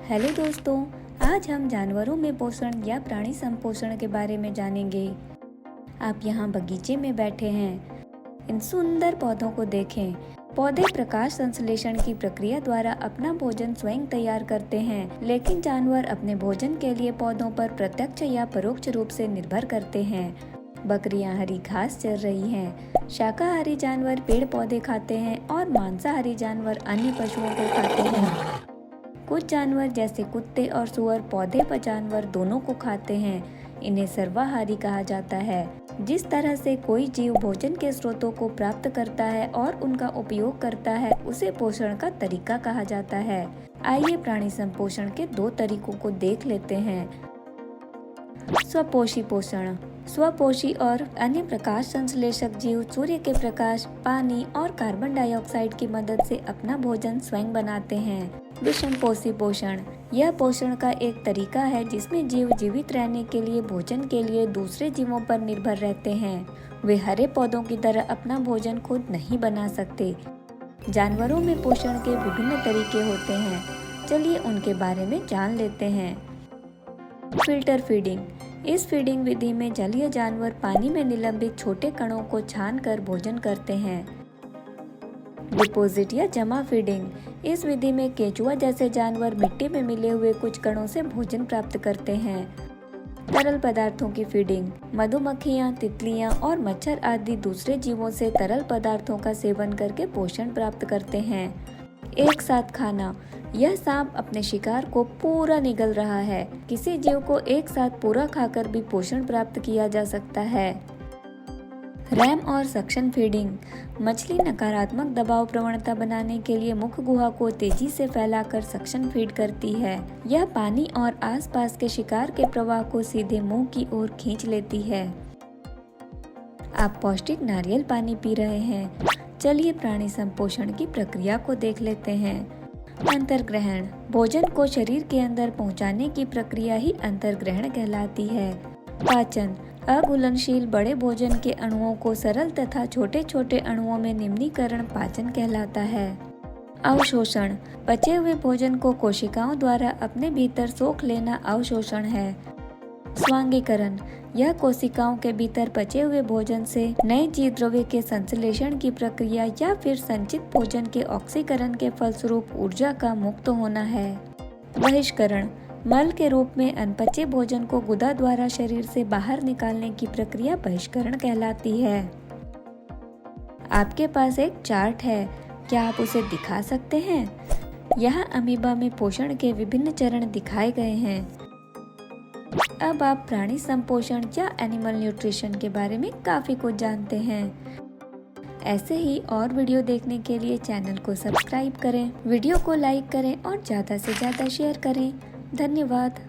Hello दोस्तों, आज हम जानवरों में पोषण या प्राणी संपोषण के बारे में जानेंगे। आप यहाँ बगीचे में बैठे हैं, इन सुंदर पौधों को देखें। पौधे प्रकाश संश्लेषण की प्रक्रिया द्वारा अपना भोजन स्वयं तैयार करते हैं, लेकिन जानवर अपने भोजन के लिए पौधों पर प्रत्यक्ष या परोक्ष रूप से निर्भर करते हैं। बकरियां हरी घास चर रही हैं, शाकाहारी जानवर पेड़ पौधे खाते हैं और मांसाहारी जानवर अन्य पशुओं को खाते हैं। कुछ जानवर जैसे कुत्ते और सूअर पौधे व जानवर दोनों को खाते हैं। इन्हें सर्वाहारी कहा जाता है। जिस तरह से कोई जीव भोजन के स्रोतों को प्राप्त करता है और उनका उपयोग करता है, उसे पोषण का तरीका कहा जाता है। आइए प्राणी संपोषण के दो तरीकों को देख लेते हैं। स्वपोषी पोषण। स्वपोषी और अन्य प्रकाश संश्लेषक जीव सूर्य के प्रकाश, पानी और कार्बन डाइऑक्साइड की मदद से अपना भोजन स्वयं बनाते हैं। विषमपोषी पोषण। यह पोषण का एक तरीका है जिसमें जीव जीवित रहने के लिए भोजन के लिए दूसरे जीवों पर निर्भर रहते हैं। वे हरे पौधों की तरह अपना भोजन खुद नहीं बना सकते। जानवरों में पोषण के विभिन्न तरीके होते हैं, चलिए उनके बारे में जान लेते हैं। Filter feeding. इस फीडिंग विधि में जलीय जानवर पानी में निलंबित छोटे कणों को छानकर भोजन करते हैं। डिपोजिट या जमा फीडिंग। इस विधि में केंचुआ जैसे जानवर मिट्टी में मिले हुए कुछ कणों से भोजन प्राप्त करते हैं। तरल पदार्थों की फीडिंग। मधुमक्खियां, तितलियां और मच्छर आदि दूसरे जीवों से तरल पदार्थों का सेवन करके पोषण प्राप्त करते हैं। एक साथ खाना। यह सांप अपने शिकार को पूरा निगल रहा है। किसी जीव को एक साथ पूरा खाकर भी पोषण प्राप्त किया जा सकता है। रैम और सक्शन फीडिंग। मछली नकारात्मक दबाव प्रवणता बनाने के लिए मुख गुहा को तेजी से फैलाकर सक्शन फीड करती है। यह पानी और आसपास के शिकार के प्रवाह को सीधे मुंह की ओर खींच लेती है। आप पौष्टिक नारियल पानी पी रहे हैं। चलिए प्राणी संपोषण की प्रक्रिया को देख लेते हैं। अंतर्ग्रहण। भोजन को शरीर के अंदर पहुंचाने की प्रक्रिया ही अंतर्ग्रहण कहलाती है। पाचन। अघुलनशील बड़े भोजन के अणुओं को सरल तथा छोटे छोटे अणुओं में निम्नीकरण पाचन कहलाता है। अवशोषण। पचे हुए भोजन को कोशिकाओं द्वारा अपने भीतर सोख लेना अवशोषण है। स्वांगीकरण। यह कोशिकाओं के भीतर पचे हुए भोजन से नए जीव द्रव्य के संश्लेषण की प्रक्रिया या फिर संचित भोजन के ऑक्सीकरण के फलस्वरूप ऊर्जा का मुक्त होना है। बहिष्करण। मल के रूप में अनपचे भोजन को गुदा द्वारा शरीर से बाहर निकालने की प्रक्रिया बहिष्करण कहलाती है। आपके पास एक चार्ट है, क्या आप उसे दिखा सकते हैं? यहाँ अमीबा में पोषण के विभिन्न चरण दिखाए गए हैं। अब आप प्राणी संपोषण या एनिमल न्यूट्रिशन के बारे में काफी कुछ जानते हैं। ऐसे ही और वीडियो देखने के लिए चैनल को सब्सक्राइब करें, वीडियो को लाइक करें और ज्यादा से ज्यादा शेयर करें। धन्यवाद।